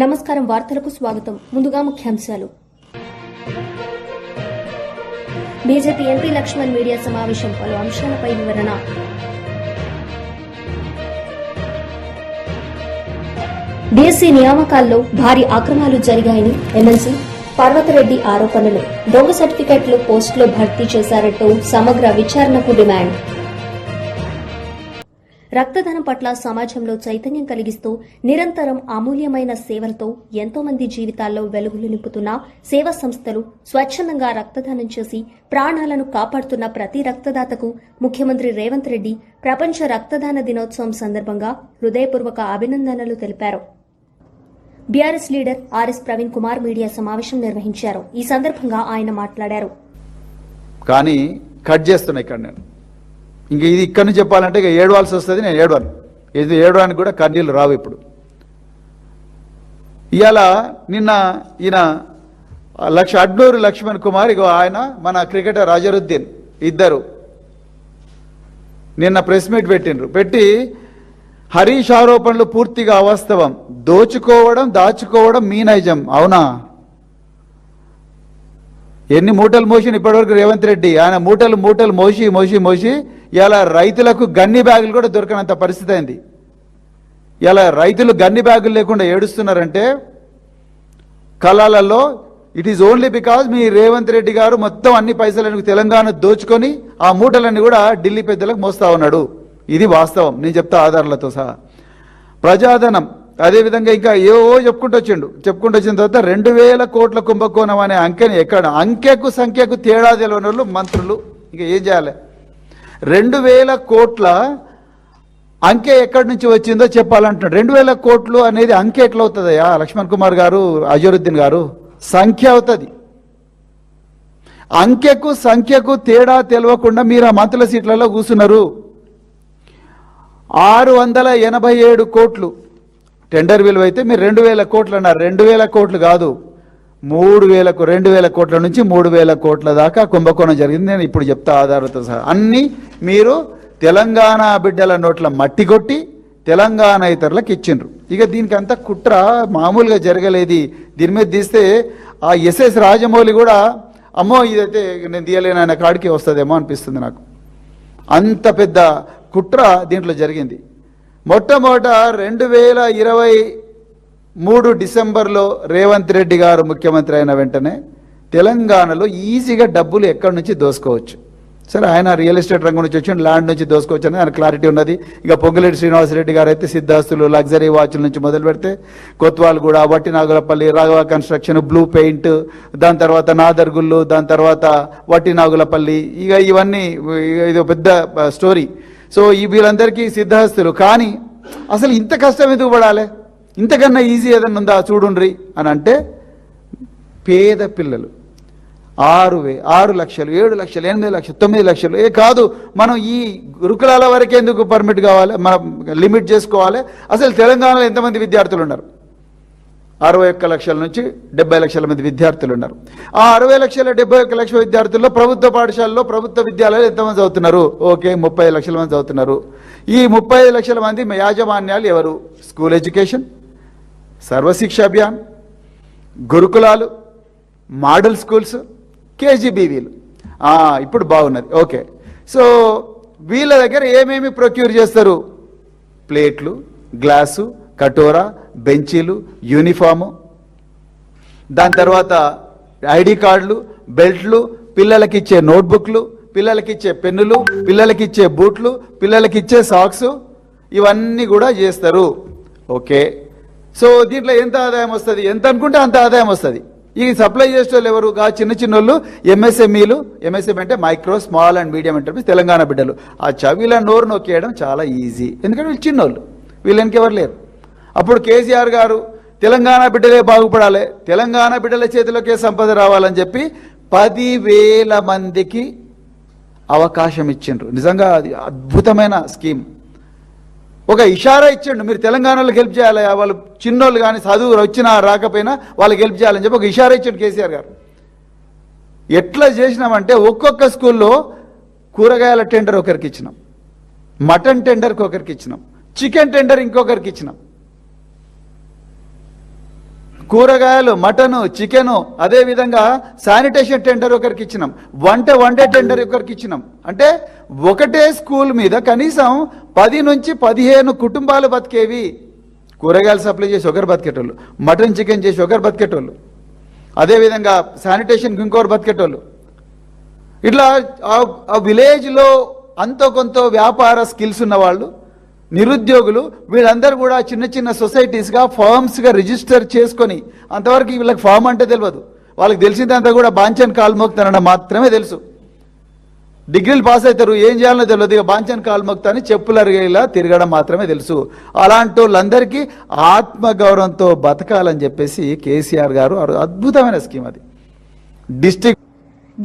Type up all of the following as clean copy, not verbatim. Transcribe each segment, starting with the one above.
నమస్కారం వార్తలకు స్వాగతం. ముందుగా ముఖ్యాంశాలు. బీజేపీ ఎంపీ లక్ష్మణ్ మీడియా సమావేశం, పలు అంశాలపై వివరణ. డీఎస్సీ నియామకాల్లో భారీ అక్రమాలు జరిగాయని ఎమ్మెల్సీ పర్వతరెడ్డి ఆరోపణలు. దొంగ సర్టిఫికెట్లు పోస్టులో భర్తీ చేశారంటూ సమగ్ర విచారణకు డిమాండ్. రక్తదానం పట్ల సమాజంలో చైతన్యం కలిగిస్తూ నిరంతరం అమూల్యమైన సేవలతో ఎంతో మంది జీవితాల్లో వెలుగులు నింపుతున్న సేవా సంస్థలు స్వచ్ఛందంగా రక్తదానం చేసి ప్రాణాలను కాపాడుతున్న ప్రతి రక్తదాతకు ముఖ్యమంత్రి రేవంత్ రెడ్డి ప్రపంచ రక్తదాన దినోత్సవం సందర్భంగా హృదయపూర్వక అభినందనలు తెలిపారు. BRS leader RS Praveen Kumar media సమావేశం నిర్వహించారు. ఈ సందర్భంగా ఆయన మాట్లాడారు. కానీ కట్ చేస్తున్నా ఇక్కడ నేను ఇంక ఇది ఇక్కడ నుంచి చెప్పాలంటే ఇక ఏడవాల్సి వస్తుంది. నేను ఏడవాను, ఇది ఏడవానికి కూడా కన్నీళ్ళు రావు. ఇప్పుడు ఇవాళ నిన్న ఈయన అడ్నూరు లక్ష్మణ్ కుమార్, ఇగో ఆయన మన క్రికెటర్ అజరుద్దీన్ ఇద్దరు నిన్న ప్రెస్ మీట్ పెట్టి హరీష్ ఆరోపణలు పూర్తిగా అవాస్తవం, దాచుకోవడం మీ నైజం. అవునా? ఎన్ని మూటలు మోసిన ఇప్పటివరకు రేవంత్ రెడ్డి, ఆయన మూటలు మోసి ఇలా రైతులకు గన్ని బ్యాగులు కూడా దొరకనంత పరిస్థితి అయింది. ఇలా రైతులు గన్ని బ్యాగులు లేకుండా ఏడుస్తున్నారంటే కళాలలో ఇట్ ఈజ్ ఓన్లీ బికాజ్ మీ రేవంత్ రెడ్డి గారు మొత్తం అన్ని పైసలను తెలంగాణ దోచుకొని ఆ మూటలన్నీ కూడా ఢిల్లీ పెద్దలకు మోస్తా ఉన్నాడు. ఇది వాస్తవం, నేను చెప్తా ఆధారాలతో సహా. ప్రజాధనం అదేవిధంగా ఇంకా ఏవో చెప్పుకుంటూ వచ్చిన తర్వాత 2000 కోట్ల కుంభకోణం అనే అంకెని అంకెకు సంఖ్యకు తేడా తెలియని వాళ్ళు మంత్రులు ఇంకా ఏం చేయాలి? 2000 కోట్ల అంకె ఎక్కడి నుంచి వచ్చిందో చెప్పాలంటున్నాడు. 2000 కోట్లు అనేది అంకె ఎట్లా అవుతుందయ్యా లక్ష్మణ్ కుమార్ గారు, అజరుద్దీన్ గారు? సంఖ్య అవుతుంది. అంకెకు సంఖ్యకు తేడా తెలియకుండా మీరు ఆ మంత్రుల సీట్లలో కూర్చున్నారు. 687 కోట్లు టెండర్ విలువ అయితే మీరు 2000 కోట్లు అన్నారు. 2000 కోట్లు కాదు, 2000 కోట్ల నుంచి 3000 కోట్ల దాకా కుంభకోణం జరిగింది. నేను ఇప్పుడు చెప్తా ఆధారాలతో సహా. అన్నీ మీరు తెలంగాణ బిడ్డల నోట్ల మట్టి కొట్టి తెలంగాణ ఇతరులకు ఇచ్చిండ్రు. ఇక దీనికి అంతా కుట్ర మామూలుగా జరగలేదు. దీని మీద తీస్తే ఆ ఎస్ఎస్ రాజమౌళి కూడా అమ్మో ఇదైతే నేను తీయలేను ఆయన కాడికి వస్తుందేమో అనిపిస్తుంది నాకు. అంత పెద్ద కుట్ర దీంట్లో జరిగింది. మొట్టమొదట 2023 డిసెంబర్లో రేవంత్ రెడ్డి గారు ముఖ్యమంత్రి అయిన వెంటనే తెలంగాణలో ఈజీగా డబ్బులు ఎక్కడి నుంచి దోసుకోవచ్చు. సరే, ఆయన రియల్ ఎస్టేట్ రంగం నుంచి వచ్చి ల్యాండ్ నుంచి దోసుకోవచ్చు అనేది ఆయన క్లారిటీ ఉన్నది. ఇక పొంగులేటి శ్రీనివాసరెడ్డి గారు అయితే సిద్ధాస్తులు, లగ్జరీ వాచ్ల నుంచి మొదలు పెడితే కొత్వాల్గూడ, వట్టి Nagulapalli, Raghava construction, blue paint, దాని తర్వాత నాదర్గుళ్ళు, దాని తర్వాత వట్టి నాగులపల్లి, ఇక ఇవన్నీ ఇది పెద్ద స్టోరీ. సో ఈ వీళ్ళందరికీ సిద్ధాస్తులు. కానీ అసలు ఇంత కష్టం ఎందుకు పడాలి? ఇంతకన్నా ఈజీ ఏదన్నా ఉందా చూడుండ్రి అని అంటే పేద పిల్లలు 6 లక్షలు, 7 లక్షలు, 8 లక్షలు, 9 లక్షలు కాదు. మనం ఈ గురుకులాల వరకే ఎందుకు పర్మిట్ కావాలి? మనం లిమిట్ చేసుకోవాలి. అసలు తెలంగాణలో ఎంతమంది విద్యార్థులు ఉన్నారు? 61 లక్షల నుంచి 70 లక్షల మంది విద్యార్థులు ఉన్నారు. ఆ 60 లక్షల 71 లక్షల విద్యార్థుల్లో ప్రభుత్వ పాఠశాలలో, ప్రభుత్వ విద్యాలయాలు ఎంతమంది చదువుతున్నారు? ఓకే, 35 లక్షల మంది చదువుతున్నారు. ఈ 35 లక్షల మంది యాజమాన్యాలు ఎవరు? స్కూల్ ఎడ్యుకేషన్, సర్వశిక్ష అభియాన్, గురుకులాలు, మోడల్ స్కూల్స్, కేజీబీవీలు. ఇప్పుడు బాగున్నది. ఓకే, సో వీళ్ళ దగ్గర ఏమేమి ప్రొక్యూర్ చేస్తారు? ప్లేట్లు, గ్లాసు, కటోరా, బెంచీలు, యూనిఫాము, దాని తర్వాత ఐడి కార్డులు, బెల్ట్లు, పిల్లలకిచ్చే నోట్బుక్లు, పిల్లలకిచ్చే పెన్నులు, పిల్లలకిచ్చే బూట్లు, పిల్లలకిచ్చే సాక్స్, ఇవన్నీ కూడా చేస్తారు. ఓకే, సో దీంట్లో ఎంత ఆదాయం వస్తుంది? ఎంత అనుకుంటే అంత ఆదాయం వస్తుంది. ఈ సప్లై చేసేవాళ్ళు ఎవరు? చిన్నోళ్ళు, ఎంఎస్ఎంఈలు. ఎంఎస్ఎంఈ అంటే micro, small and medium enterprise. Telangana బిడ్డలు ఆ వీళ్ళ నోరు నొక్కేయడం చాలా ఈజీ, ఎందుకంటే వీళ్ళు చిన్నోళ్ళు, వీళ్ళు ఇంకెవరు లేరు. అప్పుడు కేసీఆర్ గారు తెలంగాణ బిడ్డలే బాగుపడాలి, తెలంగాణ బిడ్డల చేతిలోకే సంపద రావాలని చెప్పి 10,000 మందికి అవకాశం ఇచ్చిండ్రు. నిజంగా అది అద్భుతమైన స్కీమ్. ఒక ఇషారా ఇచ్చిండు, మీరు తెలంగాణలో హెల్ప్ చేయాలి, వాళ్ళు చిన్నోళ్ళు కానీ చదువు వచ్చినా రాకపోయినా వాళ్ళకి హెల్ప్ చేయాలని చెప్పి ఒక ఇషారా ఇచ్చిండు కేసీఆర్ గారు. ఎట్లా చేసినామంటే ఒక్కొక్క స్కూల్లో కూరగాయల టెండర్ ఒకరికి ఇచ్చినాం, మటన్ టెండర్కి ఒకరికి ఇచ్చినాం, చికెన్ టెండర్ ఇంకొకరికి ఇచ్చినాం. కూరగాయలు, మటను, చికెను, అదే విధంగా శానిటేషన్ టెండర్ ఒకరికి ఇచ్చినాం, వండే టెండర్ ఒకరికి ఇచ్చినాం. అంటే ఒకటే స్కూల్ మీద కనీసం 10 నుంచి 15 కుటుంబాలు బతికేవి. కూరగాయలు సప్లై చేసి ఒకరు బతికేటోళ్ళు, మటన్ చికెన్ చేసి ఒకరు బతికేటోళ్ళు, అదేవిధంగా శానిటేషన్కి ఇంకొకరు బతికేటోళ్ళు. ఇట్లా ఆ విలేజ్లో అంతో కొంత వ్యాపార స్కిల్స్ ఉన్న వాళ్ళు, నిరుద్యోగులు, వీళ్ళందరూ కూడా చిన్న చిన్న సొసైటీస్గా, ఫార్మ్స్గా రిజిస్టర్ చేసుకొని, అంతవరకు వీళ్ళకి ఫామ్ అంటే తెలియదు. వాళ్ళకి తెలిసిందంతా కూడా బాంఛన్ కాలు మోగుతానన్న మాత్రమే తెలుసు. డిగ్రీలు పాస్ అవుతారు, ఏం చేయాలో తెలియదు, ఇక బాంఛన్ కాలు మోగుతాని చెప్పులరిగేలా తిరగడం మాత్రమే తెలుసు. అలాంటి వాళ్ళందరికీ ఆత్మగౌరవంతో బతకాలని చెప్పేసి కేసీఆర్ గారు అద్భుతమైన స్కీమ్ అది. District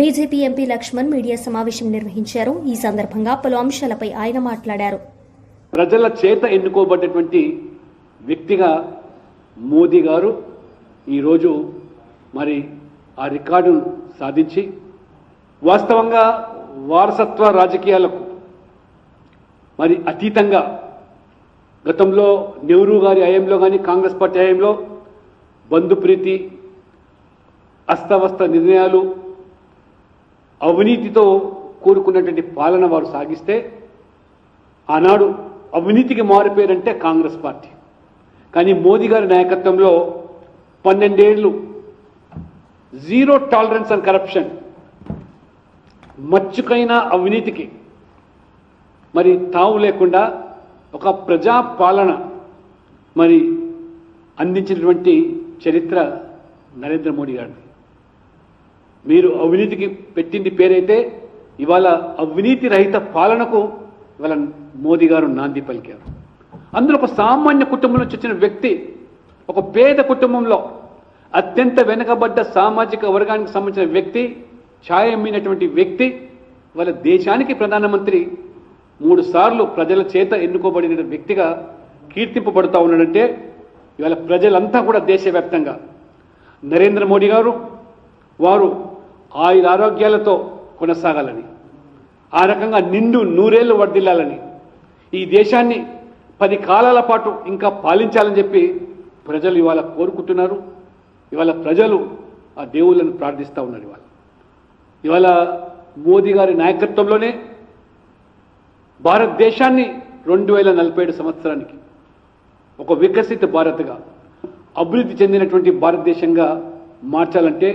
BJP MP Lakshman media సమావేశం నిర్వహించారు. ఈ సందర్భంగా పలు అంశాలపై ఆయన మాట్లాడారు. ప్రజల చేత ఎన్నుకోబడ్డటువంటి వ్యక్తిగా మోదీ గారు ఈరోజు మరి ఆ రికార్డును సాధించి, వాస్తవంగా వారసత్వ రాజకీయాలకు మరి అతీతంగా గతంలో నెహ్రూ గారి హయాంలో కానీ, కాంగ్రెస్ పార్టీ హయాంలో బంధుప్రీతి, అస్తవస్త నిర్ణయాలు, అవినీతితో కూడుకున్నటువంటి పాలన వారు సాగిస్తే, ఆనాడు అవినీతికి మారిపోయారంటే కాంగ్రెస్ పార్టీ. కానీ మోదీ గారి నాయకత్వంలో 12 ఏళ్లు జీరో టాలరెన్స్ అండ్ కరప్షన్, మచ్చుకైన అవినీతికి మరి తావు లేకుండా ఒక ప్రజా పాలన మరి అందించినటువంటి చరిత్ర నరేంద్ర మోడీ గారిది. మీరు అవినీతికి పెట్టింది పేరైతే ఇవాళ అవినీతి రహిత పాలనకు ఇవాళ మోదీ గారు నాంది పలికారు. అందులో ఒక సామాన్య కుటుంబం నుంచి వచ్చిన వ్యక్తి, ఒక పేద కుటుంబంలో అత్యంత వెనుకబడ్డ సామాజిక వర్గానికి సంబంధించిన వ్యక్తి, ఛాయ అమ్మినటువంటి వ్యక్తి ఇవాళ దేశానికి ప్రధానమంత్రి 3 సార్లు ప్రజల చేత ఎన్నుకోబడిన వ్యక్తిగా కీర్తింపబడుతూ ఉన్నాడంటే, ఇవాళ ప్రజలంతా కూడా దేశవ్యాప్తంగా నరేంద్ర మోడీ గారు వారు ఆయురారోగ్యాలతో కొనసాగాలని, ఆ రకంగా నిండు 100 ఏళ్లు వర్ధిల్లాలని, ఈ దేశాన్ని 10 కాలాల పాటు ఇంకా పాలించాలని చెప్పి ప్రజలు ఇవాళ కోరుకుంటున్నారు. ఇవాళ ప్రజలు ఆ దేవుళ్ళను ప్రార్థిస్తూ ఉన్నారు. ఇవాళ మోదీ గారి నాయకత్వంలోనే భారతదేశాన్ని 2047 సంవత్సరానికి ఒక వికసిత భారత్గా, అభివృద్ధి చెందినటువంటి భారతదేశంగా మార్చాలంటే,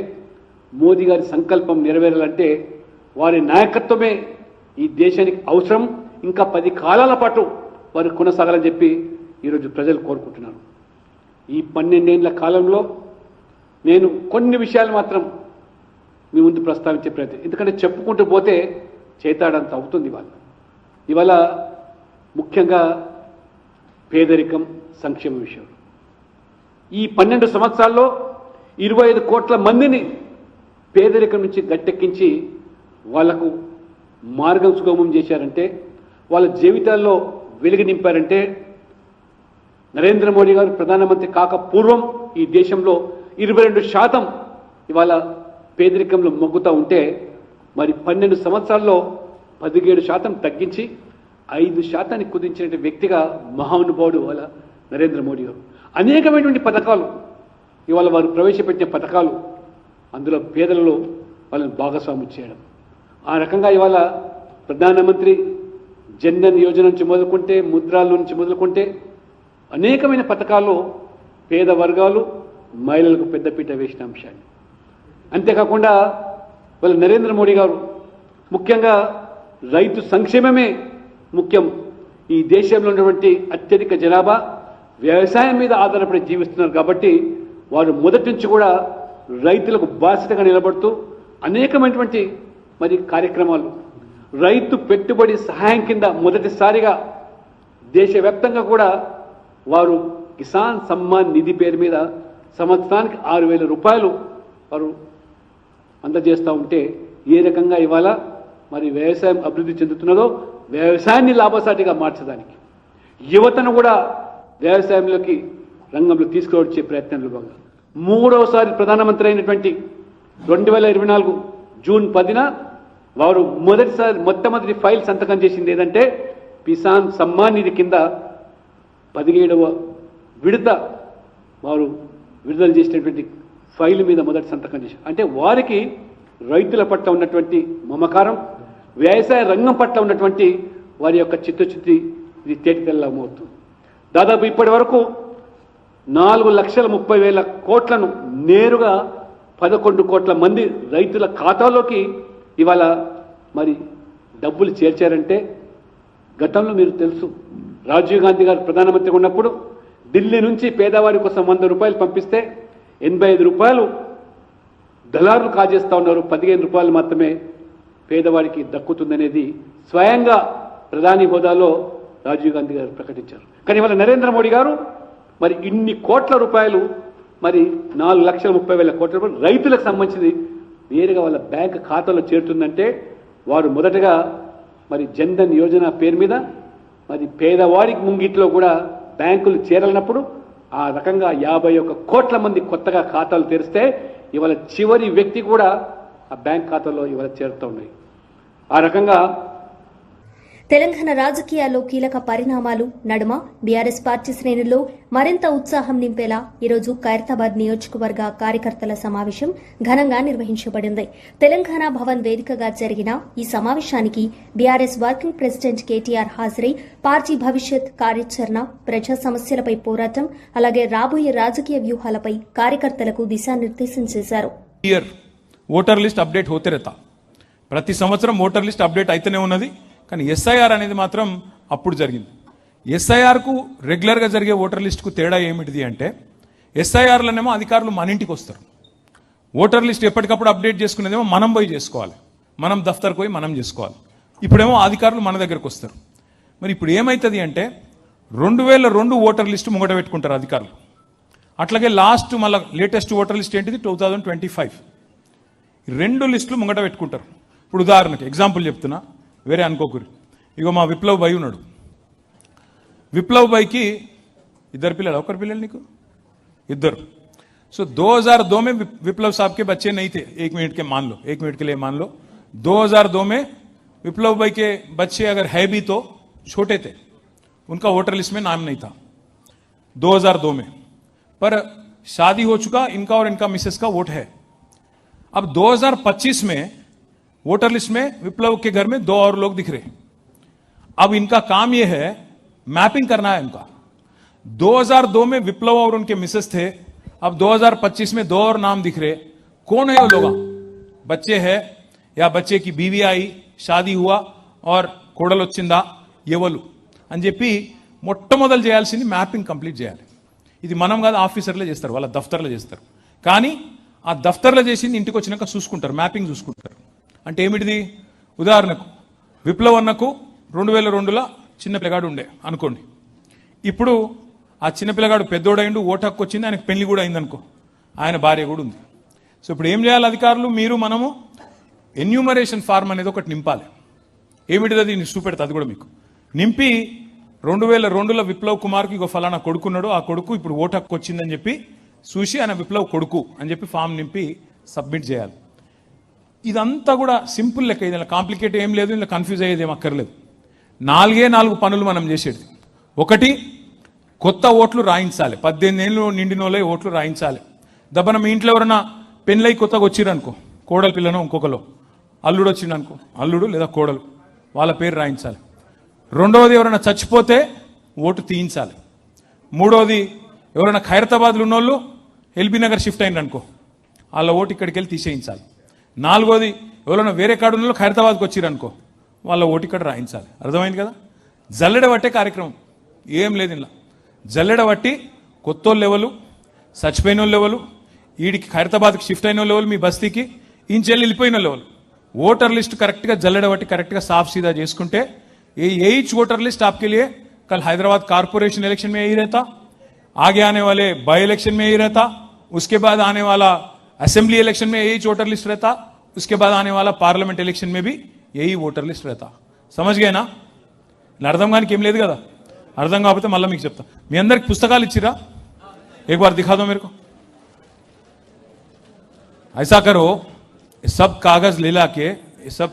మోదీ గారి సంకల్పం నెరవేరాలంటే వారి నాయకత్వమే ఈ దేశానికి అవసరం. ఇంకా 10 కాలాల పాటు వారు కొనసాగాలని చెప్పి ఈరోజు ప్రజలు కోరుకుంటున్నారు. ఈ 12 ఏళ్ల కాలంలో నేను కొన్ని విషయాలు మాత్రం మీ ముందు ప్రస్తావించే ప్రయత్నం, ఎందుకంటే చెప్పుకుంటూ పోతే చేతాడంత అవుతుంది. ఇవాళ ముఖ్యంగా పేదరికం, సంక్షేమ విషయం, ఈ 12 సంవత్సరాల్లో 25 కోట్ల మందిని పేదరికం నుంచి గట్టెక్కించి వాళ్లకు మార్గం సుగమం చేశారంటే, వాళ్ళ జీవితాల్లో వెలుగు నింపారంటే, నరేంద్ర మోడీ గారు ప్రధానమంత్రి కాక పూర్వం ఈ దేశంలో 22% ఇవాళ పేదరికంలో మొగ్గుతూ ఉంటే, మరి 12 సంవత్సరాల్లో 17% తగ్గించి 5% కుదించిన వ్యక్తిగా మహానుభావుడు ఇవాళ నరేంద్ర మోడీ గారు. అనేకమైనటువంటి పథకాలు ఇవాళ వారు ప్రవేశపెట్టిన పథకాలు, అందులో పేదలలో వాళ్ళని భాగస్వామ్యం చేయడం. ఆ రకంగా ఇవాళ ప్రధానమంత్రి జన్ధన్ యోజన నుంచి మొదలుకుంటే, ముద్రాల నుంచి మొదలుకుంటే అనేకమైన పథకాల్లో పేద వర్గాలు, మహిళలకు పెద్దపీట వేసిన అంశాన్ని. అంతేకాకుండా వాళ్ళ నరేంద్ర మోడీ గారు ముఖ్యంగా రైతు సంక్షేమమే ముఖ్యం. ఈ దేశంలో ఉన్నటువంటి అత్యధిక జనాభా వ్యవసాయం మీద ఆధారపడి జీవిస్తున్నారు కాబట్టి వారు మొదటి నుంచి కూడా రైతులకు బాధ్యతగా నిలబడుతూ అనేకమైనటువంటి మరి కార్యక్రమాలు, రైతు పెట్టుబడి సహాయం కింద మొదటిసారిగా దేశవ్యాప్తంగా కూడా వారు కిసాన్ సమ్మాన్ నిధి పేరు మీద సంవత్సరానికి 6,000 రూపాయలు వారు అందజేస్తూ ఉంటే, ఏ రకంగా ఇవాళ మరి వ్యవసాయం అభివృద్ధి చెందుతున్నదో, వ్యవసాయాన్ని లాభసాటిగా మార్చడానికి యువతను కూడా వ్యవసాయంలోకి రంగంలో తీసుకువచ్చే ప్రయత్నంలో భాగంగా 3వసారి ప్రధానమంత్రి అయినటువంటి 2024 జూన్ 10న వారు మొట్టమొదటి ఫైల్ సంతకం చేసింది ఏదంటే, కిసాన్ సమ్మాన్ నిధి కింద 17వ విడత వారు విడుదల చేసినటువంటి ఫైల్ మీద మొదటి సంతకం చేశారు. అంటే వారికి రైతుల పట్ల ఉన్నటువంటి మమకారం, వ్యవసాయ రంగం పట్ల ఉన్నటువంటి వారి యొక్క చిత్తశుద్ధి ఇది తేటతెల్లమవుతుంది. దాదాపు ఇప్పటి వరకు 4,30,000 కోట్లను నేరుగా 11 కోట్ల మంది రైతుల ఖాతాలోకి ఇవాళ మరి డబ్బులు చేర్చారంటే, గతంలో మీరు తెలుసు రాజీవ్ గాంధీ గారు ప్రధానమంత్రిగా ఉన్నప్పుడు ఢిల్లీ నుంచి పేదవాడి కోసం 100 రూపాయలు పంపిస్తే 85 రూపాయలు దళారులు కాజేస్తా ఉన్నారు, 15 రూపాయలు మాత్రమే పేదవాడికి దక్కుతుందనేది స్వయంగా ప్రధాని హోదాలో రాజీవ్ గాంధీ గారు ప్రకటించారు. కానీ ఇవాళ నరేంద్ర మోడీ గారు మరి ఇన్ని కోట్ల రూపాయలు, మరి 4,30,000 కోట్ల రూపాయలు రైతులకు సంబంధించి నేరుగా వాళ్ళ బ్యాంక్ ఖాతాలో చేరుతుందంటే, వారు మొదటగా మరి జన్ధన్ యోజన పేరు మీద మరి పేదవాడికి ముంగిట్లో కూడా బ్యాంకులు చేరలినప్పుడు ఆ రకంగా 51 కోట్ల మంది కొత్తగా ఖాతాలు తెరిస్తే ఇవాళ చివరి వ్యక్తి కూడా ఆ బ్యాంక్ ఖాతాలో ఇవాళ చేరుతూ ఉన్నాయి. ఆ రకంగా తెలంగాణ రాజకీయాల్లో కీలక పరిణామాలు నడుమ బీఆర్ఎస్ పార్టీ శ్రేణుల్లో మరింత ఉత్సాహం నింపేలా ఈరోజు ఖైరతాబాద్ నియోజకవర్గ కార్యకర్తల సమావేశం ఘనంగా నిర్వహించబడింది. తెలంగాణ భవన్ వేదికగా జరిగిన ఈ సమావేశానికి బీఆర్ఎస్ వర్కింగ్ ప్రెసిడెంట్ కేటీఆర్ హాజరై పార్టీ భవిష్యత్ కార్యాచరణ, ప్రజా సమస్యలపై పోరాటం, అలాగే రాబోయే రాజకీయ వ్యూహాలపై కార్యకర్తలకు దిశానిర్దేశం చేశారు. ఓటర్ లిస్ట్ అప్డేట్ హోతే रहता, ప్రతి సంవత్సరం ఓటర్ లిస్ట్ అప్డేట్ అయితేనే ఉన్నది. కానీ ఎస్ఐఆర్ అనేది మాత్రం అప్పుడు జరిగింది. ఎస్ఐఆర్కు రెగ్యులర్గా జరిగే ఓటర్ లిస్టుకు తేడా ఏమిటిది అంటే, ఎస్ఐఆర్లోనేమో అధికారులు మన ఇంటికి వస్తారు, ఓటర్ లిస్ట్ ఎప్పటికప్పుడు అప్డేట్ చేసుకునేదేమో మనం పోయి చేసుకోవాలి, మనం దఫ్తర్కి పోయి మనం చేసుకోవాలి. ఇప్పుడేమో అధికారులు మన దగ్గరకు వస్తారు. మరి ఇప్పుడు ఏమవుతుంది అంటే 2002 ఓటర్ లిస్టు ముంగట పెట్టుకుంటారు అధికారులు. అట్లాగే లాస్ట్ మళ్ళీ లేటెస్ట్ ఓటర్ లిస్ట్ ఏంటిది 2025. 2 లిస్టులు ముంగట పెట్టుకుంటారు. ఇప్పుడు ఉదాహరణకి ఎగ్జాంపుల్ చెప్తున్నా, వేరే అనుకోకూరి. ఇగో మా విప్లవ్ భాయ్ ఉన్నాడు. విప్లవ్ భాయ్కి 2 పిల్లలు, ఒకరి పిల్లలు నీకు 2. सो 2002 में विप्लव साहब के बच्चे नहीं थे, 1 मिनट के मान लो, 1 मिनट के लिए मान लो 2002 में विप्लव भाई के बच्चे अगर है भी तो छोटे थे, उनका वोटर लिस्ट में नाम नहीं था 2002 में, पर शादी हो चुका इनका और इनका मिसेस का वोट है. अब 2025 में वोटर लिस्ट में विप्लव के घर में 2 और लोग दिख रहे. अब इनका काम यह है, मैपिंग करना है इनका. 2002 में विप्लव और उनके मिसेस थे, अब 2025 में 2 और नाम दिख रहे. कौन है वो लोग? बच्चे है या बच्चे की बीवी आई, शादी हुआ और కోడలు వచ్చిందా, ఎవరు అని చెప్పి మొట్టమొదలు చేయాల్సింది మ్యాపింగ్ కంప్లీట్ చేయాలి. ఇది మనం కాదు, ఆఫీసర్లే చేస్తారు, వాళ్ళ దఫ్తర్లో చేస్తారు. కానీ ఆ దఫ్తర్లో చేసింది ఇంటికి వచ్చినాక చూసుకుంటారు, మ్యాపింగ్ చూసుకుంటారు. అంటే ఏమిటిది? ఉదాహరణకు విప్లవ్ అన్నకు 2002లో చిన్న పిల్లగాడు ఉండే అనుకోండి. ఇప్పుడు ఆ చిన్న పిల్లగాడు పెద్దోడైండు, ఓటు హక్కు వచ్చింది, ఆయనకు పెళ్లి కూడా అయిందనుకో, ఆయన భార్య కూడా ఉంది. సో ఇప్పుడు ఏం చేయాలి అధికారులు, మీరు మనము ఎన్యూమరేషన్ ఫార్మ్ అనేది ఒకటి నింపాలి. ఏమిటిది అది చూపెడతా, అది కూడా మీకు నింపి 2002లో విప్లవ్ కుమార్కి ఇగో ఫలానా కొడుకున్నాడు, ఆ కొడుకు ఇప్పుడు ఓటు హక్కు వచ్చిందని చెప్పి చూసి ఆయన విప్లవ్ కొడుకు అని చెప్పి ఫామ్ నింపి సబ్మిట్ చేయాలి. ఇదంతా కూడా సింపుల్ లెక్క, ఇది కాంప్లికేట్ ఏం లేదు, ఇలా కన్ఫ్యూజ్ అయ్యేది ఏం అక్కర్లేదు. 4 పనులు మనం చేసేది. ఒకటి, కొత్త ఓట్లు రాయించాలి. 18 ఏళ్ళు నిండినోళ్ళే ఓట్లు రాయించాలి. దబ్బన మీ ఇంట్లో ఎవరైనా పెళ్ళై కొత్తగా వచ్చిరనుకో, కోడలు పిల్లనో ఇంకొకలో, అల్లుడు వచ్చిండనుకో, అల్లుడు లేదా కోడలు, వాళ్ళ పేరు రాయించాలి. రెండవది, ఎవరైనా చచ్చిపోతే ఓటు తీయించాలి. మూడవది, ఎవరైనా ఖైరతాబాద్లో ఉన్నోళ్ళు ఎల్బీ నగర్ షిఫ్ట్ అయిందనుకో, వాళ్ళ ఓటు ఇక్కడికి వెళ్ళి తీసేయించాలి. నాలుగోది, ఎవరైనా వేరే కాడున్నోళ్ళు ఖైరతాబాద్కి వచ్చిరనుకో, వాళ్ళ ఓటు ఇక్కడ రాయించాలి. అర్థమైంది కదా? జల్లెడ పట్టే కార్యక్రమం ఏం లేదు ఇలా. జల్లెడ పట్టి కొత్తోళ్ళు లెవెలు, చచ్చిపోయిన వాళ్ళు లెవెలు, ఈడికి ఖైరతాబాద్కి షిఫ్ట్ అయిన లెవెలు, మీ బస్తీకి ఇంచెల్లి వెళ్ళిపోయిన లెవెలు, ఓటర్ लिस्ट करेक्ट का जल्लेड बट्टी करेक्ट का साफ सीधा చేసుకుంటే यही वोटर लिस्ट आपके लिए कल हैदराबाद कारपोरेशन इलेक्शन में यही रहता, आगे आने वाले बाई इलेक्शन में यही रहता, उसके बाद आने वाला असेंबली इलेक्शन में यही वोटर लिस्ट रहता, उसके बाद आने वाला पार्लियामेंट इलेक्शन में भी यही वोटर लिस्ट रहता. समझ गए ना? అర్థం కానీ ఏం లేదు కదా. అర్థం కాకపోతే మళ్ళీ మీకు చెప్తా. మీ అందరికి పుస్తకాలు ఇచ్చిరా? एक बार दिखा दो मेरे को. ऐसा करो, सब कागज ले लाके, ये सब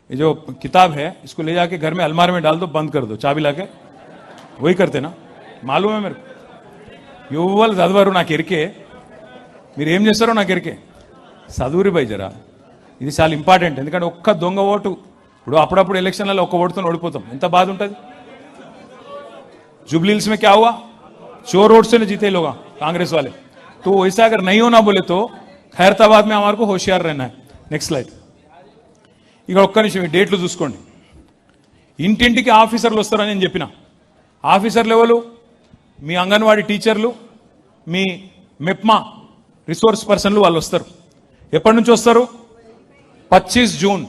ये जो किताब है इसको ले जाके घर में अलमारी में डाल दो, बंद कर दो चाबी लाके. वही करते ना, मालूम है मेरे को. युवल चदवारू నాకు ఎరికే, మీరు ఏం చేస్తారో నాకు ఎరికే. చదువురి బై జరా, ఇది చాలా ఇంపార్టెంట్. ఎందుకంటే ఒక్క దొంగ ఓటు, ఇప్పుడు అప్పుడప్పుడు ఎలక్షన్లలో ఒక్క ఓటుతో ఓడిపోతాం, ఎంత బాధ ఉంటుంది. जुबली हिल्स में क्या हुआ, चोर वोट से जीते लोग कांग्रेस वाले. तो वैसा अगर नहीं होना बोले तो खैरताबाद में हमारे को होशियार रहना है. Next slide. ఇక ఒక్క నిమిషం ఈ డేట్లు చూసుకోండి. ఇంటింటికి ఆఫీసర్లు వస్తారని నేను చెప్పిన. ఆఫీసర్లు ఎవరు? మీ అంగన్వాడీ టీచర్లు, మీ మెప్మా రిసోర్స్ పర్సన్లు వాళ్ళు వస్తారు. ఎప్పటి నుంచి వస్తారు? 25 जून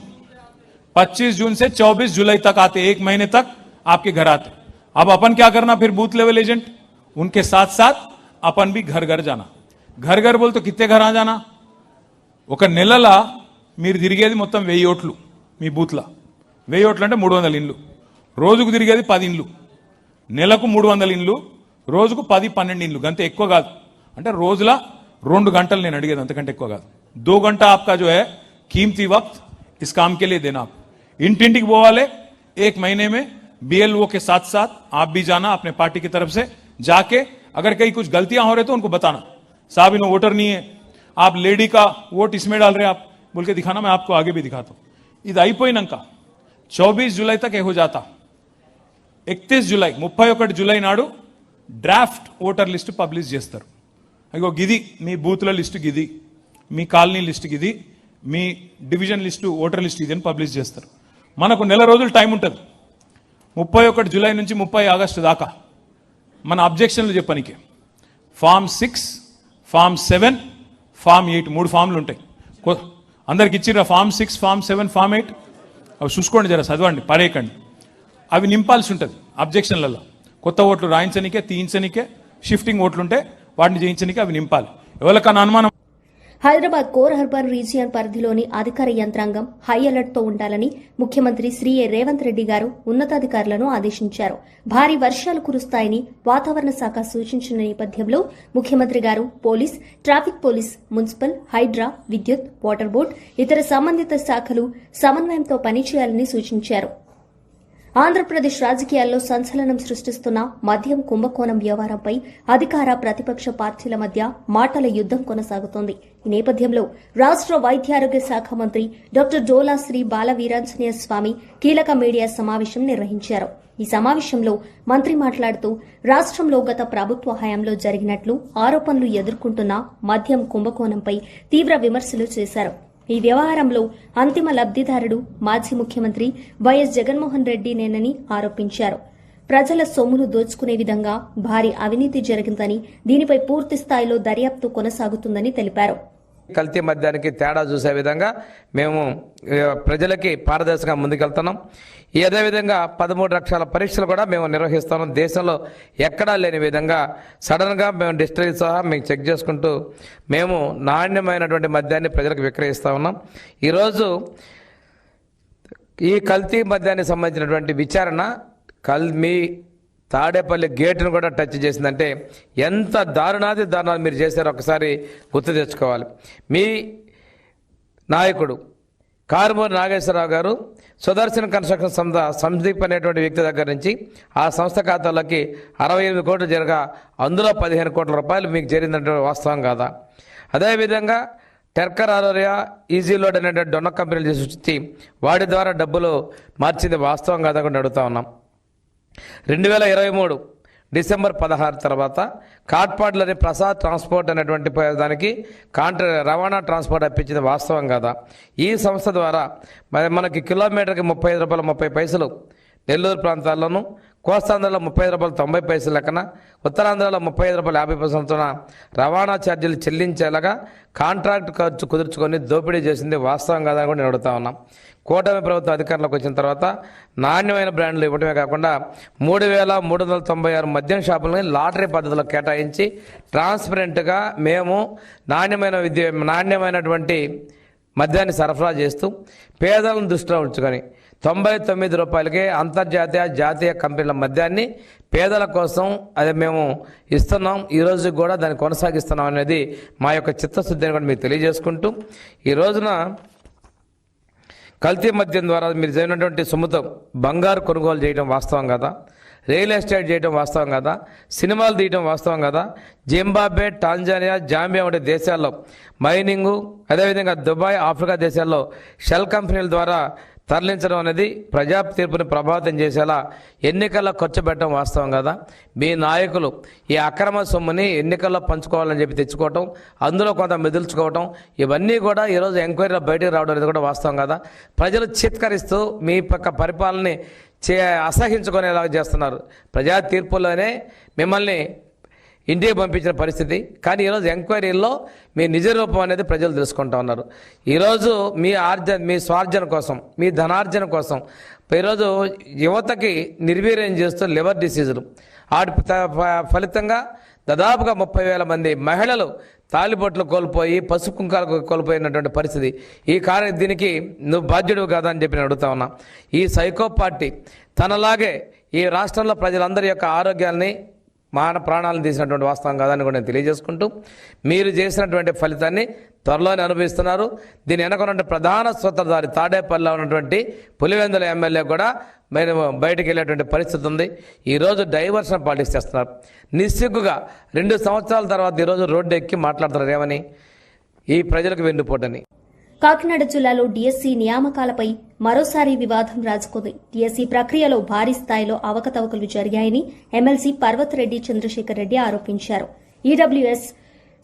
25 जून से 24 जुलाई तक आते, 1 महीने तक आपके घर आते. अब अपन क्या करना फिर बूथ लेवल एजेंट, उनके साथ साथ अपन भी घर घर जाना. घर घर बोल तो कितने घर आ जाना? ఒక నెలలా మీరు తిరిగేది మొత్తం 1000 ఓట్లు మీ బూత్లో. 1000 ఓట్లు అంటే 300 ఇండ్లు. రోజుకు తిరిగేది 10 ఇండ్లు. నెలకు 300 ఇండ్లు, రోజుకు 10-12 ఇండ్లు. గంత ఎక్కువ కాదు. అంటే రోజులా 2 గంటలు నేను అడిగేది, అంతకంటే ఎక్కువ కాదు. 2 घंटा आपका जो है कीमती वक्त इस काम के लिए देना. इंटिंटिకి పోవాలి. 1 महीने में बीएलओ के साथ साथ आप भी जाना अपने पार्टी की तरफ से. जाके अगर कहीं कुछ गलतियां हो रहे तो उनको बताना, साहब इन्हों वोटर नहीं है, आप लेडी का वोट इसमें डाल रहे हैं, आप बोल के दिखाना. मैं आपको आगे भी दिखाता हूं. ఇది అయిపోయినాక 24 జూలై तक हो जाता. 31 జూలై 31 జూలై నాడు డ్రాఫ్ట్ ఓటర్ లిస్ట్ పబ్లిష్ చేస్తారు. అగో గిది మీ బూత్ల లిస్టు, గిది మీ కాలనీ లిస్టు, గిది మీ డివిజన్ లిస్టు, ఓటర్ లిస్ట్ ఇది అని పబ్లిష్ చేస్తారు. మనకు నెల రోజులు టైం ఉంటుంది. 31 జూలై నుంచి 30 ఆగస్టు దాకా మన అబ్జెక్షన్లు చెప్పడానికి ఫామ్ 6, ఫామ్ 7, ఫామ్ 8 3 ఫామ్లు ఉంటాయి. అందరికి ఇచ్చిర్రా ఫామ్ 6, ఫామ్ 7, ఫామ్ 8? అవి చూసుకోండి, జర చదవండి, పడేయకండి. అవి నింపాల్సి ఉంటుంది అబ్జెక్షన్లలో. కొత్త ఓట్లు రాయించనికే, తీయించనికే, షిఫ్టింగ్ ఓట్లుంటే వాటిని చేయించనికే అవి నింపాలి. ఎవరికన్నా అనుమానం? హైదరాబాద్ కోర్ అర్బన్ రీజియన్ పరిధిలోని అధికార యంత్రాంగం హై అలర్ట్ తో ఉండాలని ముఖ్యమంత్రి శ్రీ రేవంత్ రెడ్డి గారు ఉన్నతాధికారులను ఆదేశించారు. భారీ వర్షాలు కురుస్తాయని వాతావరణ శాఖ సూచించిన నేపథ్యంలో ముఖ్యమంత్రి గారు police, traffic police, municipal, Hydraa, విద్యుత్, వాటర్ బోర్డు, ఇతర సంబంధిత శాఖలు సమన్వయంతో పనిచేయాలని సూచించారు. ఆంధ్రప్రదేశ్ రాజకీయాల్లో సంచలనం సృష్టిస్తున్న మద్యం కుంభకోణం వ్యవహారంపై అధికార ప్రతిపక్ష పార్టీల మధ్య మాటల యుద్దం కొనసాగుతోంది. ఈ నేపథ్యంలో రాష్ట వైద్యారోగ్య శాఖ మంత్రి డాక్టర్ డోలా శ్రీ బాలవీరాంజనేయ స్వామి కీలక మీడియా సమావేశం నిర్వహించారు. ఈ సమావేశంలో మంత్రి మాట్లాడుతూ రాష్ట్రంలో గత ప్రభుత్వ హయాంలో జరిగినట్లు ఆరోపణలు ఎదుర్కొంటున్న మద్యం కుంభకోణంపై తీవ్ర విమర్శలు చేశారు. ఈ వ్యవహారంలో అంతిమ లబ్దిదారుడు మాజీ ముఖ్యమంత్రి వైఎస్ జగన్మోహన్ రెడ్డినేనని ఆరోపించారు. ప్రజల సొమ్మును దోచుకునే విధంగా భారీ అవినీతి జరిగిందని, దీనిపై పూర్తి స్థాయిలో దర్యాప్తు కొనసాగుతుందని తెలిపారు. కల్తీ మద్యానికి తేడా చూసే విధంగా మేము ప్రజలకి పారదర్శకంగా ముందుకెళ్తున్నాం. అదేవిధంగా 13 లక్షల పరీక్షలు కూడా మేము నిర్వహిస్తున్నాం. దేశంలో ఎక్కడా లేని విధంగా సడన్గా మేము డిస్టిలరీ సహా మేము చెక్ చేసుకుంటూ మేము నాణ్యమైనటువంటి మద్యాన్ని ప్రజలకు విక్రయిస్తూ ఉన్నాం. ఈరోజు ఈ కల్తీ మద్యానికి సంబంధించినటువంటి విచారణ మీ తాడేపల్లి గేటును కూడా టచ్ చేసిందంటే ఎంత దారుణాది దారుణాలు మీరు చేశారో ఒకసారి గుర్తు తెచ్చుకోవాలి. మీ నాయకుడు కారుమూరి నాగేశ్వరరావు గారు సుదర్శన్ కన్స్ట్రక్షన్ సందీప్ అనేటువంటి వ్యక్తి దగ్గర నుంచి ఆ సంస్థ ఖాతాలోకి 68 కోట్లు జరగా అందులో 15 కోట్ల రూపాయలు మీకు చేరిందంటే వాస్తవం కాదా? అదేవిధంగా టెర్కర్ ఆరోరియా, ఈజీ లోడ్ అనేటువంటి డొన్న కంపెనీలు తీసుకొచ్చి వాటి ద్వారా డబ్బులు మార్చింది వాస్తవం కాదా కూడా అడుగుతా ఉన్నాం. 2023 డిసెంబర్ 16 తర్వాత కాట్పాడ్లోని ప్రసాద్ ట్రాన్స్పోర్ట్ అనేటువంటి దానికి రవాణా ట్రాన్స్పోర్ట్ అప్పించింది వాస్తవం కదా? ఈ సంస్థ ద్వారా మనకి కిలోమీటర్కి 35 రూపాయలు 30 పైసలు నెల్లూరు ప్రాంతాల్లోనూ, కోస్తాంధ్రలో 35 రూపాయలు 90 పైసలు లెక్కన, ఉత్తరాంధ్రలో 35 రూపాయలు 50 పైసలతోన రవాణా ఛార్జీలు చెల్లించేలాగా కాంట్రాక్ట్ ఖర్చు కుదుర్చుకొని దోపిడీ చేసింది వాస్తవం కాదని కూడా నేను అడుగుతా ఉన్నాం. కూటమి ప్రభుత్వం అధికారంలోకి వచ్చిన తర్వాత నాణ్యమైన బ్రాండ్లు ఇవ్వడమే కాకుండా 3396 మద్యం షాపులని లాటరీ పద్ధతిలో కేటాయించి ట్రాన్స్పరెంట్గా మేము నాణ్యమైనటువంటి మద్యాన్ని సరఫరా చేస్తూ పేదలను దృష్టిలో ఉంచుకొని 99 రూపాయలకే అంతర్జాతీయ, జాతీయ కంపెనీల మద్యాన్ని పేదల కోసం అది మేము ఇస్తున్నాం. ఈరోజు కూడా దాన్ని కొనసాగిస్తున్నాం అనేది మా యొక్క చిత్తశుద్ధిని కూడా మీకు తెలియజేసుకుంటూ, ఈ రోజున కల్తీ మద్యం ద్వారా మీరు జరిగినటువంటి సొమ్ముతో బంగారు కొనుగోలు చేయడం వాస్తవం కదా? రియల్ ఎస్టేట్ చేయడం వాస్తవం కదా, సినిమాలు తీయడం వాస్తవం కదా. జింబాబ్వే, టాంజానియా, జాంబియా వంటి దేశాల్లో మైనింగు, అదేవిధంగా దుబాయ్, ఆఫ్రికా దేశాల్లో షెల్ కంపెనీల ద్వారా తరలించడం అనేది ప్రజా తీర్పుని ప్రభావితం చేసేలా ఎన్నికల్లో ఖర్చు పెట్టడం వాస్తవం కదా. మీ నాయకులు ఈ అక్రమ సొమ్ముని ఎన్నికల్లో పంచుకోవాలని చెప్పి తెచ్చుకోవటం, అందులో కొంత మెదుల్చుకోవటం, ఇవన్నీ కూడా ఈరోజు ఎంక్వైరీలో బయటకు రావడం అనేది కూడా వాస్తవం కదా. ప్రజలు చిత్కరిస్తూ మీ పక్క పరిపాలనని అసహించుకునేలాగా చేస్తున్నారు. ప్రజా తీర్పుల్లోనే మిమ్మల్ని ఇంటికి పంపించిన పరిస్థితి. కానీ ఈరోజు ఎంక్వైరీల్లో మీ నిజ రూపం అనేది ప్రజలు తెలుసుకుంటా ఉన్నారు. ఈరోజు మీ స్వార్జన కోసం, మీ ధనార్జన కోసం ఈరోజు యువతకి నిర్వీర్యం చేస్తూ లివర్ డిసీజులు, వాటి ఫలితంగా దాదాపుగా 30,000 మంది మహిళలు తాలిబొట్లు కోల్పోయి, పసుపు కుంకాలు కోల్పోయినటువంటి పరిస్థితి. దీనికి నువ్వు బాధ్యుడు కాదా అని చెప్పి నేను అడుగుతా ఉన్నా. ఈ సైకో పార్టీ తనలాగే ఈ రాష్ట్రంలో ప్రజలందరి యొక్క ఆరోగ్యాన్ని, ప్రాణాలను తీసినటువంటి వాస్తవం కాదని కూడా నేను తెలియజేసుకుంటూ, మీరు చేసినటువంటి ఫలితాన్ని త్వరలోనే అనుభవిస్తున్నారు. దీని వెనక ప్రధాన సూత్రధారి తాడేపల్లిలో ఉన్నటువంటి పులివెందుల ఎమ్మెల్యే కూడా మేము బయటకు వెళ్ళేటువంటి పరిస్థితి ఉంది. ఈరోజు డైవర్షన్ పాలిటిక్స్ చేస్తున్నారు. నిస్సిగ్గుగా 2 సంవత్సరాల తర్వాత ఈరోజు రోడ్డు ఎక్కి మాట్లాడుతున్నారు ఏమని, ఈ ప్రజలకు వెన్నుపోటని. కాకినాడ జిల్లాలో డీఎస్సీ నియామకాలపై మరోసారి వివాదం రాజుకుంది. డీఎస్సీ ప్రక్రియలో భారీ స్థాయిలో అవకతవకలు జరిగాయని ఎమ్మెల్సీ పర్వతరెడ్డి చంద్రశేఖర్ రెడ్డి ఆరోపించారు. ఈడబ్ల్యూఎస్,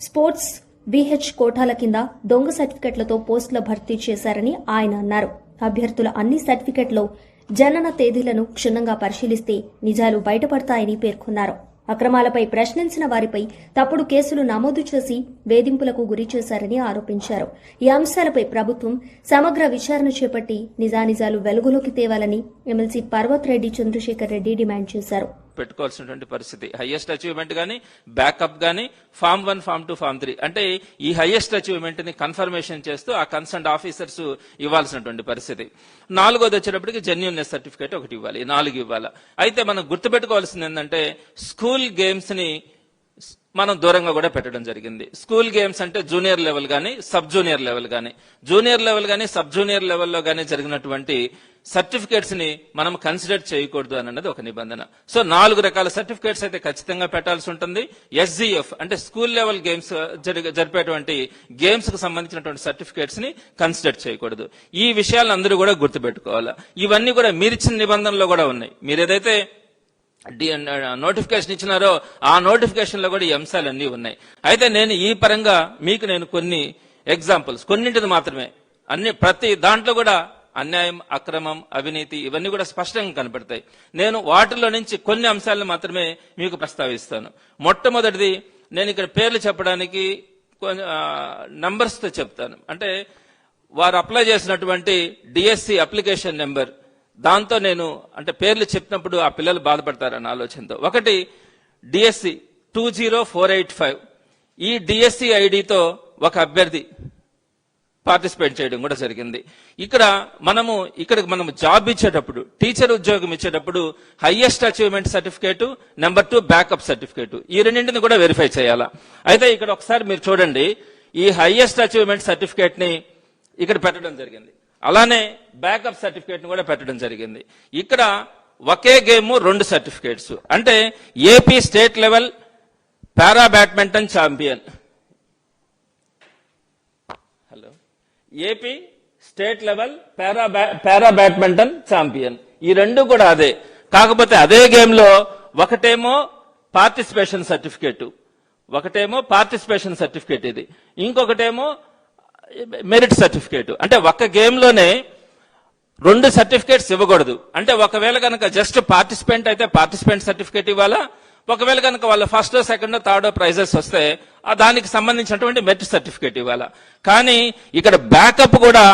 స్పోర్ట్స్, విహెచ్ కోటాల కింద దొంగ సర్టిఫికెట్లతో పోస్టుల భర్తీ చేశారని ఆయన అన్నారు. అభ్యర్థుల అన్ని సర్టిఫికెట్లో జనన తేదీలను క్షుణ్ణంగా పరిశీలిస్తే నిజాలు బయటపడతాయని పేర్కొన్నారు. అక్రమాలపై ప్రశ్నించిన వారిపై తప్పుడు కేసులు నమోదు చేసి వేధింపులకు గురి చేశారని ఆరోపించారు. ఈ అంశాలపై ప్రభుత్వం సమగ్ర విచారణ చేపట్టి నిజానిజాలు వెలుగులోకి తేవాలని ఎమ్మెల్సీ పర్వతరెడ్డి చంద్రశేఖర్ రెడ్డి డిమాండ్ చేశారు. పెట్టుకోవాల్సినటువంటి పరిస్థితి. హైయెస్ట్ అచీవ్మెంట్ గానీ, బ్యాకప్ గానీ, ఫామ్ 1, ఫామ్ 2, ఫామ్ 3 అంటే ఈ హైయెస్ట్ అచీవ్మెంట్ ని కన్ఫర్మేషన్ చేస్తూ ఆ కన్సర్న్ ఆఫీసర్స్ ఇవ్వాల్సినటువంటి పరిస్థితి. 4వది వచ్చేటప్పటికి జెన్యూన్నెస్ సర్టిఫికేట్ ఒకటి ఇవ్వాలి, 4 ఇవ్వాలి. అయితే మనం గుర్తుపెట్టుకోవాల్సింది ఏంటంటే స్కూల్ గేమ్స్ ని మనం దూరంగా కూడా పెట్టడం జరిగింది. స్కూల్ గేమ్స్ అంటే జూనియర్ లెవెల్ గానీ, సబ్ జూనియర్ లెవెల్ గానీ, జూనియర్ లెవెల్ గానీ, సబ్ జూనియర్ లెవెల్లో గానీ జరిగినటువంటి సర్టిఫికేట్స్ ని మనం కన్సిడర్ చేయకూడదు అన్నది ఒక నిబంధన. సో 4 రకాల సర్టిఫికేట్స్ అయితే ఖచ్చితంగా పెట్టాల్సి ఉంటుంది. ఎస్జీఎఫ్ అంటే స్కూల్ లెవెల్ గేమ్స్ జరిపేటువంటి గేమ్స్ కు సంబంధించినటువంటి సర్టిఫికేట్స్ ని కన్సిడర్ చేయకూడదు. ఈ విషయాలను అందరూ కూడా గుర్తుపెట్టుకోవాలి. ఇవన్నీ కూడా మీరిచ్చిన నిబంధనలో కూడా ఉన్నాయి. మీరు ఏదైతే నోటిఫికేషన్ ఇచ్చినారో ఆ నోటిఫికేషన్ లో కూడా ఈ అంశాలన్నీ ఉన్నాయి. అయితే నేను ఈ పరంగా మీకు కొన్ని ఎగ్జాంపుల్స్, కొన్నింటిని మాత్రమే, ప్రతి దాంట్లో కూడా అన్యాయం, అక్రమం, అవినీతి ఇవన్నీ కూడా స్పష్టంగా కనపడతాయి. నేను వాటిలో నుంచి కొన్ని అంశాలను మాత్రమే మీకు ప్రస్తావిస్తాను. మొట్టమొదటిది, నేను ఇక్కడ పేర్లు చెప్పడానికి నంబర్స్ తో చెప్తాను. అంటే వారు అప్లై చేసినటువంటి డిఎస్సి అప్లికేషన్ నెంబర్, దాంతో నేను అంటే పేర్లు చెప్పినప్పుడు ఆ పిల్లలు బాధపడతారన్న ఆలోచనతో. ఒకటి డిఎస్సి 20485. ఈ డిఎస్సి ఐడితో ఒక అభ్యర్థి పార్టిసిపేట్ చేయడం కూడా జరిగింది. ఇక్కడ మనము జాబ్ ఇచ్చేటప్పుడు, టీచర్ ఉద్యోగం ఇచ్చేటప్పుడు highest achievement certificate, number 2 backup certificate, ఈ రెండింటిని కూడా వెరిఫై చేయాలా. అయితే ఇక్కడ ఒకసారి మీరు చూడండి, ఈ హైయెస్ట్ అచీవ్మెంట్ సర్టిఫికేట్ ని ఇక్కడ పెట్టడం జరిగింది. అలానే బ్యాకప్ సర్టిఫికేట్ ని కూడా పెట్టడం జరిగింది. ఇక్కడ ఒకే గేమ్ 2 సర్టిఫికేట్స్, అంటే ఏపీ స్టేట్ లెవెల్ పారా badminton champion, AP state level పారా బ్యాడ్మింటన్ ఛాంపియన్, ఈ 2 కూడా అదే. కాకపోతే అదే గేమ్ లో ఒకటేమో పార్టిసిపేషన్ సర్టిఫికేట్ ఇది, ఇంకొకటేమో మెరిట్ సర్టిఫికేట్. అంటే ఒక గేమ్ లోనే 2 సర్టిఫికేట్స్ ఇవ్వకూడదు. అంటే ఒకవేళ కనుక జస్ట్ పార్టిసిపెంట్ అయితే పార్టిసిపెంట్ సర్టిఫికేట్ ఇవ్వాలా, ఒకవేళ కనుక వాళ్ళ ఫస్ట్, సెకండ్, థర్డ్ ప్రైజెస్ వస్తే దానికి సంబంధించినటువంటి మెరిట్ సర్టిఫికేట్ ఇవ్వాలా. కానీ ఇక్కడ బ్యాకప్ కూడా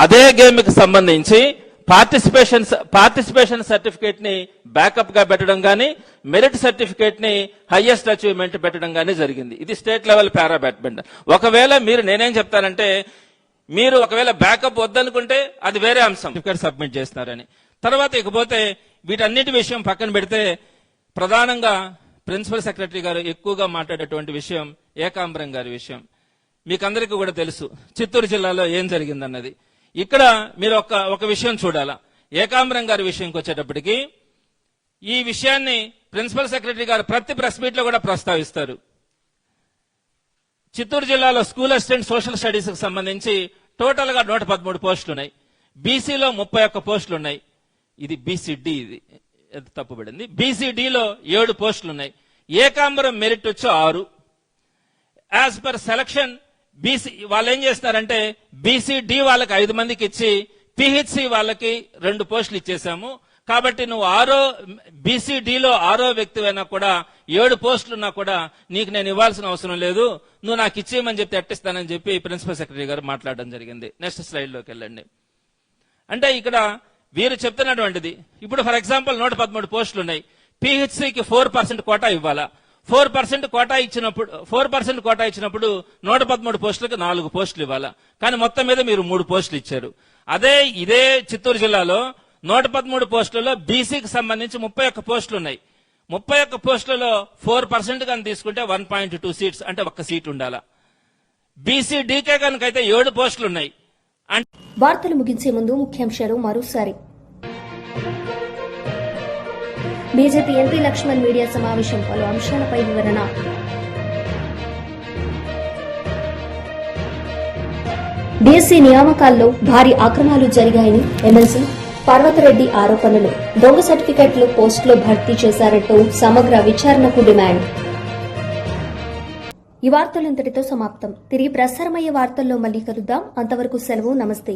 అదే గేమ్ కి సంబంధించి పార్టిసిపేషన్ సర్టిఫికేట్ ని బ్యాకప్ గా పెట్టడం గానీ, మెరిట్ సర్టిఫికేట్ ని హైయెస్ట్ అచీవ్మెంట్ పెట్టడం గానీ జరిగింది. ఇది స్టేట్ లెవెల్ పారా బ్యాడ్మింటన్. ఒకవేళ నేనేం చెప్తానంటే, మీరు ఒకవేళ బ్యాకప్ వద్దనుకుంటే అది వేరే అంశం, సర్టిఫికేట్ సబ్మిట్ చేస్తున్నారని. తర్వాత ఇకపోతే వీటన్నిటి విషయం పక్కన పెడితే, ప్రధానంగా ప్రిన్సిపల్ సెక్రటరీ గారు ఎక్కువగా మాట్లాడేటువంటి విషయం ఏకాంబరం గారి విషయం. మీకందరికీ కూడా తెలుసు చిత్తూరు జిల్లాలో ఏం జరిగిందన్నది. ఇక్కడ మీరు ఒక విషయం చూడాలా. ఏకాంబరం గారి విషయంకి వచ్చేటప్పటికి ఈ విషయాన్ని ప్రిన్సిపల్ సెక్రటరీ గారు ప్రతి ప్రెస్ మీట్ లో కూడా ప్రస్తావిస్తారు. చిత్తూరు జిల్లాలో స్కూల్ అసిస్టెంట్ సోషల్ స్టడీస్ కి సంబంధించి టోటల్ గా 113 పోస్టులు ఉన్నాయి. బీసీలో 31 పోస్టులు ఉన్నాయి. ఇది బీసీడీ, ఇది తప్పుబడింది. బీసీడీలో 7 పోస్టులు ఉన్నాయి. ఏకాంబరం మెరిట్ వచ్చి 6. యాజ్ పర్ సెలక్షన్ బీసీ వాళ్ళు ఏం చేస్తున్నారంటే బీసీడీ వాళ్ళకి 5 మందికి ఇచ్చి పిహెచ్సి వాళ్ళకి 2 పోస్టులు ఇచ్చేసాము. కాబట్టి నువ్వు బీసీడీలో 6వ వ్యక్తివైనా కూడా 7 పోస్టులున్నా కూడా నీకు నేను ఇవ్వాల్సిన అవసరం లేదు, నువ్వు నాకు ఇచ్చేయమని చెప్తే ఎట్టిస్తానని చెప్పి ప్రిన్సిపల్ సెక్రటరీ గారు మాట్లాడడం జరిగింది. నెక్స్ట్ స్లైడ్ లోకి వెళ్ళండి. అంటే ఇక్కడ వీరు చెప్తున్నటువంటిది, ఇప్పుడు ఫర్ ఎగ్జాంపుల్ 113 పోస్టులు ఉన్నాయి. పిహెచ్సికి 4% కోటా ఇవ్వాలా. 4% కోటా ఇచ్చినప్పుడు 113 పోస్టులకు 4 పోస్టులు ఇవ్వాలా. కానీ మొత్తం మీద మీరు 3 పోస్టులు ఇచ్చారు. ఇదే చిత్తూరు జిల్లాలో 113 పోస్టులలో బీసీకి సంబంధించి 31 పోస్టులు ఉన్నాయి. 31 పోస్టులలో 4% కానీ తీసుకుంటే 1.2 సీట్స్, అంటే 1 సీట్ ఉండాలా. బీసీడీకే కనుకైతే 7 పోస్టులు ఉన్నాయి. వార్తలు ముగించే ముందు ముఖ్యాంశాలు మరోసారి. బీజేపీ ఎంపీ లక్ష్మణ్ మీడియా సమావేశం, పలు అంశాలపై వివరణ. డీఎస్సీ నియామకాల్లో భారీ అక్రమాలు జరిగాయని ఎమ్మెల్సీ పర్వతరెడ్డి ఆరోపణలు. దొంగ సర్టిఫికెట్లు పోస్టులో భర్తీ చేశారంటూ సమగ్ర విచారణకు డిమాండ్. ఈ వార్తలు ఇంతటితో సమాప్తం. తిరిగి ప్రసారమయ్యే వార్తల్లో మళ్లీ కలుద్దాం. అంతవరకు సెలవు. నమస్తే.